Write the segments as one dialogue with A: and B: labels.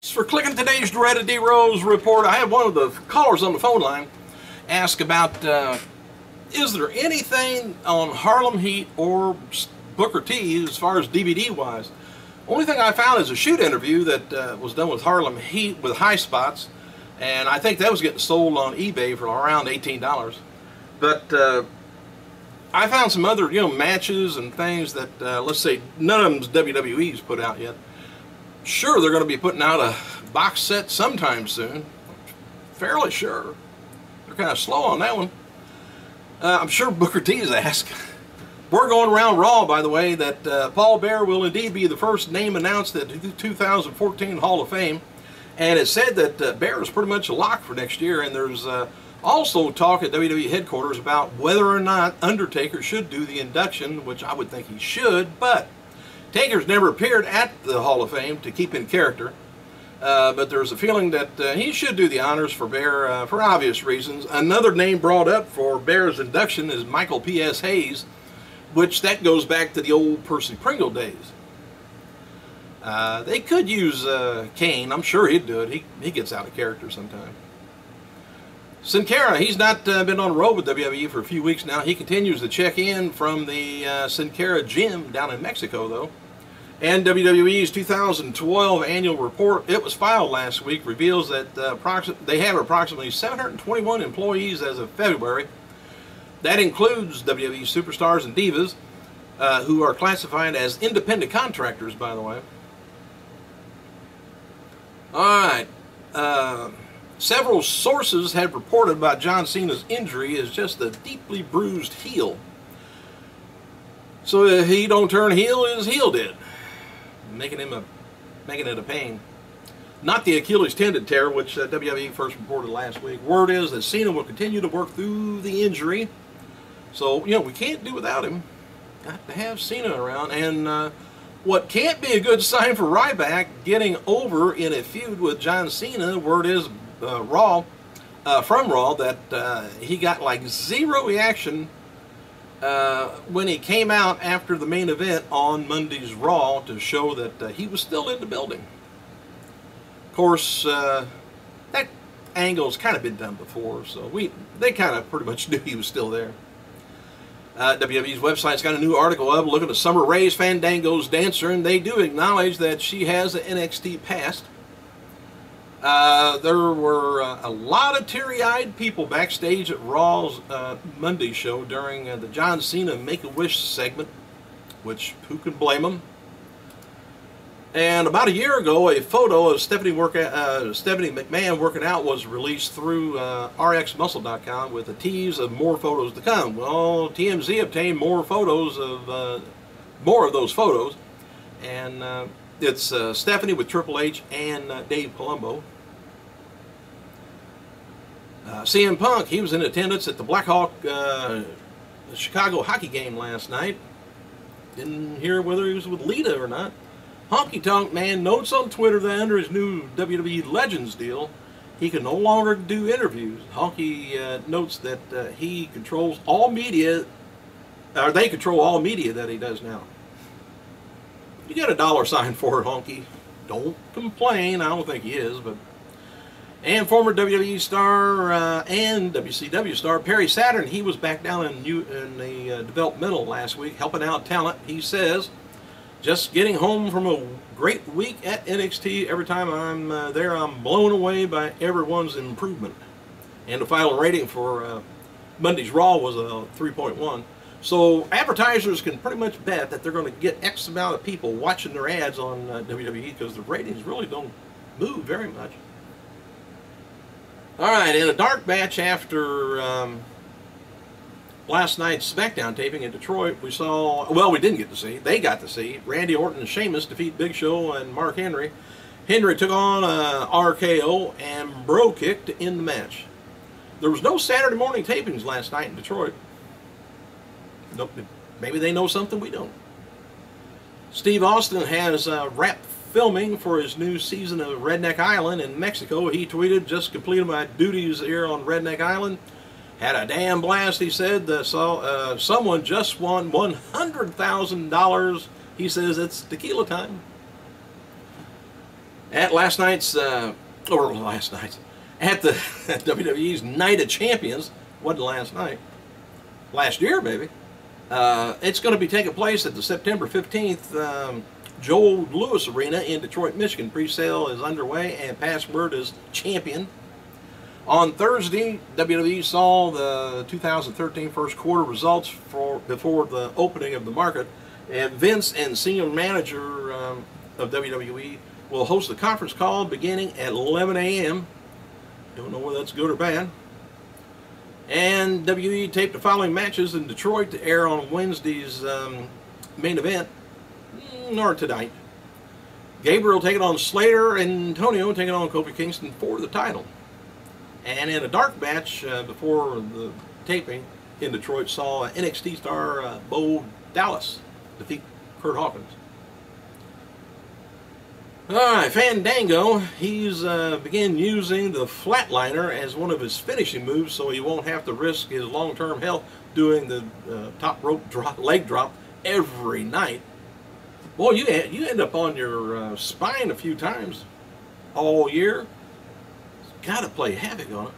A: Thanks for clicking today's Doretta D. Rose report. I have one of the callers on the phone line ask about is there anything on Harlem Heat or Booker T as far as DVD wise. Only thing I found is a shoot interview that was done with Harlem Heat with High Spots, and I think that was getting sold on eBay for around $18. But I found some other matches and things that let's say none of them's WWE's put out yet. Sure, they're going to be putting out a box set sometime soon. Fairly sure. They're kind of slow on that one. I'm sure Booker T is asked. We're going around Raw, by the way, that Paul Bearer will indeed be the first name announced at the 2014 Hall of Fame. And it's said that Bearer is pretty much a lock for next year. And there's also talk at WWE headquarters about whether or not Undertaker should do the induction, which I would think he should, but Taker's never appeared at the Hall of Fame to keep in character, but there's a feeling that he should do the honors for Bear for obvious reasons. Another name brought up for Bear's induction is Michael P.S. Hayes, which that goes back to the old Percy Pringle days. They could use Kane. I'm sure he'd do it. He gets out of character sometime. Sin Cara, he's not been on the road with WWE for a few weeks now. He continues to check in from the Sin Cara gym down in Mexico, though. And WWE's 2012 annual report, it was filed last week, reveals that they have approximately 721 employees as of February. That includes WWE superstars and divas, who are classified as independent contractors, by the way. All right. Several sources have reported about John Cena's injury as just a deeply bruised heel. So if he don't turn heel, his heel did, making it a pain. Not the Achilles tendon tear, which WWE first reported last week. Word is that Cena will continue to work through the injury. So we can't do without him. Got to have Cena around. And what can't be a good sign for Ryback getting over in a feud with John Cena. Word is from Raw that he got like zero reaction when he came out after the main event on Monday's Raw to show that he was still in the building. Of course, that angle's kind of been done before, so they kind of pretty much knew he was still there. WWE's website's got a new article up looking at Summer Rae's Fandango's dancer, and they do acknowledge that she has an NXT past. There were a lot of teary-eyed people backstage at Raw's Monday show during the John Cena Make-A-Wish segment, which who can blame them? And about a year ago, a photo of Stephanie McMahon working out was released through RxMuscle.com with a tease of more photos to come. Well, TMZ obtained more photos of more of those photos, and it's Stephanie with Triple H and Dave Palumbo. CM Punk, he was in attendance at the Blackhawk Chicago hockey game last night. Didn't hear whether he was with Lita or not. Honky Tonk Man notes on Twitter that under his new WWE Legends deal, he can no longer do interviews. Honky notes that he controls all media, or they control all media that he does now. You got a $sign for it, Honky. Don't complain. I don't think he is, but. And former WWE star and WCW star Perry Saturn, he was back down in the developmental last week, helping out talent. He says, just getting home from a great week at NXT. Every time I'm there, I'm blown away by everyone's improvement. And the final rating for Monday's Raw was a 3.1. So advertisers can pretty much bet that they're going to get X amount of people watching their ads on WWE because the ratings really don't move very much. All right, in a dark match after last night's SmackDown taping in Detroit, we saw, well, we didn't get to see, they got to see Randy Orton and Sheamus defeat Big Show and Mark Henry. Henry took on RKO and Bro kicked to end the match. There was no Saturday morning tapings last night in Detroit. Nope, maybe they know something we don't. Steve Austin has wrapped filming for his new season of Redneck Island in Mexico. He tweeted, just completed my duties here on Redneck Island. Had a damn blast, he said. Someone just won $100,000. He says it's tequila time. At at the WWE's Night of Champions, wasn't last night, last year maybe. It's going to be taking place at the September 15th Joel Louis Arena in Detroit, Michigan. Pre-sale is underway and password is champion. On Thursday, WWE saw the 2013 first quarter results before the opening of the market, and Vince and senior manager of WWE will host a conference call beginning at 11 a.m. Don't know whether that's good or bad. And WWE taped the following matches in Detroit to air on Wednesday's main event, or tonight. Gabriel taking on Slater, and Antonio taking on Kofi Kingston for the title. And in a dark match before the taping in Detroit, saw NXT star Bo Dallas defeat Kurt Hawkins. Alright, Fandango, he's began using the flatliner as one of his finishing moves, so he won't have to risk his long-term health doing the top rope drop, leg drop every night. Boy, you end up on your spine a few times all year. Got to play havoc on it.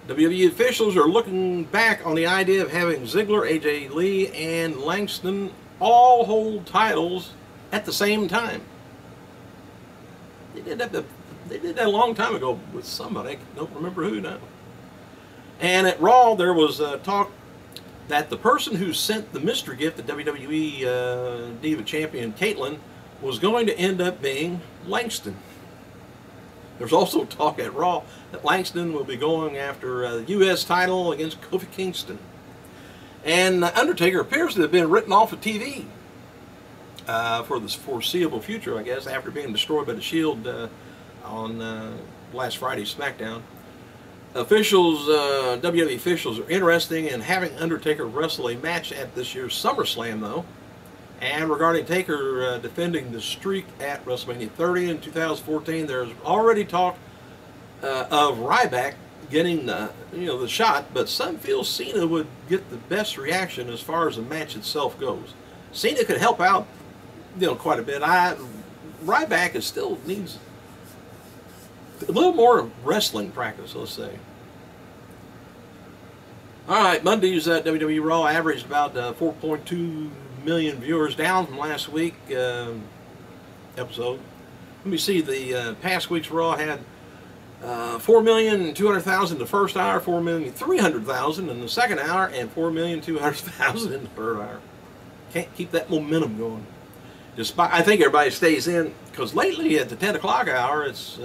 A: WWE officials are looking back on the idea of having Ziggler, AJ Lee, and Langston all hold titles at the same time. They did that a long time ago with somebody. I don't remember who now. And at Raw, there was talk that the person who sent the mystery gift to WWE Diva Champion Caitlyn was going to end up being Langston. There's also talk at Raw that Langston will be going after the U.S. title against Kofi Kingston. And Undertaker appears to have been written off of TV for the foreseeable future, I guess, after being destroyed by the Shield on last Friday's SmackDown. WWE officials are interested in having Undertaker wrestle a match at this year's SummerSlam, though. And regarding Taker defending the streak at WrestleMania 30 in 2014, there's already talk of Ryback getting the shot, but some feel Cena would get the best reaction as far as the match itself goes. Cena could help out, quite a bit. Ryback still needs a little more wrestling practice, let's say. All right, Monday's WWE Raw averaged about 4.2 million viewers, down from last week episode. Let me see, the past week's Raw had 4,200,000 the first hour, 4,300,000 in the second hour, and 4,200,000 in the third hour. Can't keep that momentum going. Despite, I think everybody stays in, because lately at the 10 o'clock hour, it's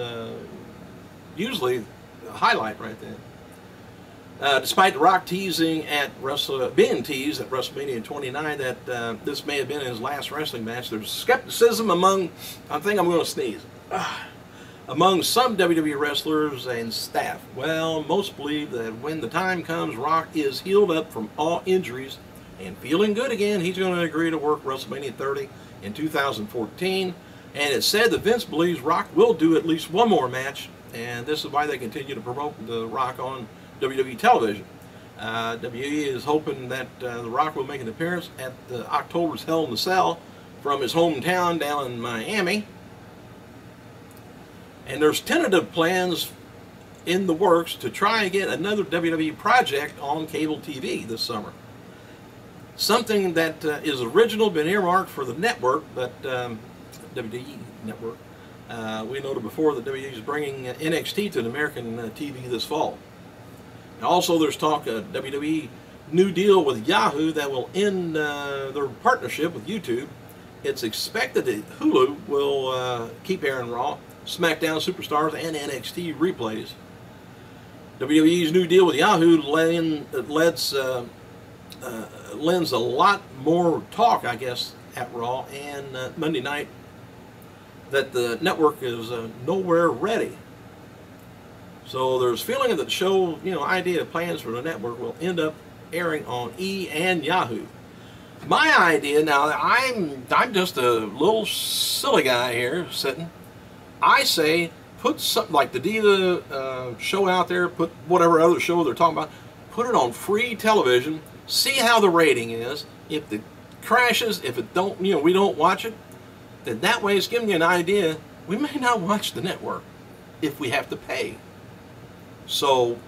A: usually a highlight right there. Despite The Rock being teased at WrestleMania 29 that this may have been his last wrestling match, there's skepticism among, I think I'm going to sneeze, among some WWE wrestlers and staff. Well, most believe that when the time comes, Rock is healed up from all injuries and feeling good again, he's going to agree to work WrestleMania 30 in 2014. And it's said that Vince believes Rock will do at least one more match, and this is why they continue to promote The Rock on WWE television. WWE is hoping that The Rock will make an appearance at October's Hell in the Cell from his hometown down in Miami. And there's tentative plans in the works to try and get another WWE project on cable TV this summer. Something that is original, been earmarked for the network, but WWE network. We noted before that WWE is bringing NXT to the American TV this fall. And also there's talk of WWE new deal with Yahoo that will end their partnership with YouTube. It's expected that Hulu will keep airing Raw, SmackDown Superstars, and NXT replays. WWE's new deal with Yahoo lends a lot more talk, I guess, at Raw and Monday night, that the network is nowhere ready. So there's feeling that the show, idea plans for the network will end up airing on E! And Yahoo. My idea, now I'm just a little silly guy here sitting. I say put something like the Diva show out there, put whatever other show they're talking about, put it on free television, see how the rating is. If it crashes, if it don't, we don't watch it, then that way it's giving you an idea we may not watch the network if we have to pay. So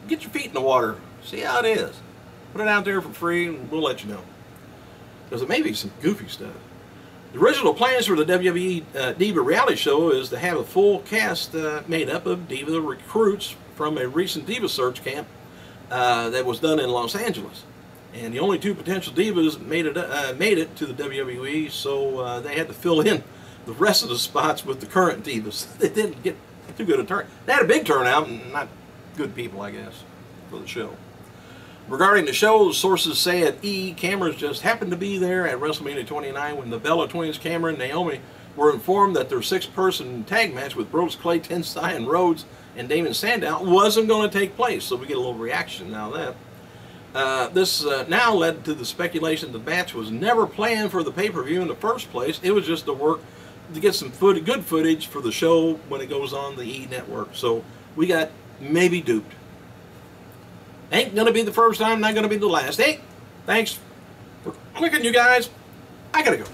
A: get your feet in the water, see how it is. Put it out there for free and we'll let you know. Because it may be some goofy stuff. The original plans for the WWE Diva reality show is to have a full cast made up of Diva recruits from a recent Diva search camp that was done in Los Angeles. And the only two potential Divas made it to the WWE, so they had to fill in the rest of the spots with the current Divas. They didn't get too good a turn. They had a big turnout, and not good people, I guess, for the show. Regarding the show, sources say at E! Cameras just happened to be there at WrestleMania 29 when the Bella Twins, Cameron and Naomi, were informed that their 6-person tag match with Brodus Clay, Tensai, and Rhodes and Damon Sandow wasn't going to take place. So we get a little reaction now of that. This now led to the speculation the match was never planned for the pay-per-view in the first place. It was just to work to get some good footage for the show when it goes on the E! Network. So we got maybe duped. Ain't gonna be the first time, not gonna be the last. Hey, thanks for clicking, you guys. I gotta go.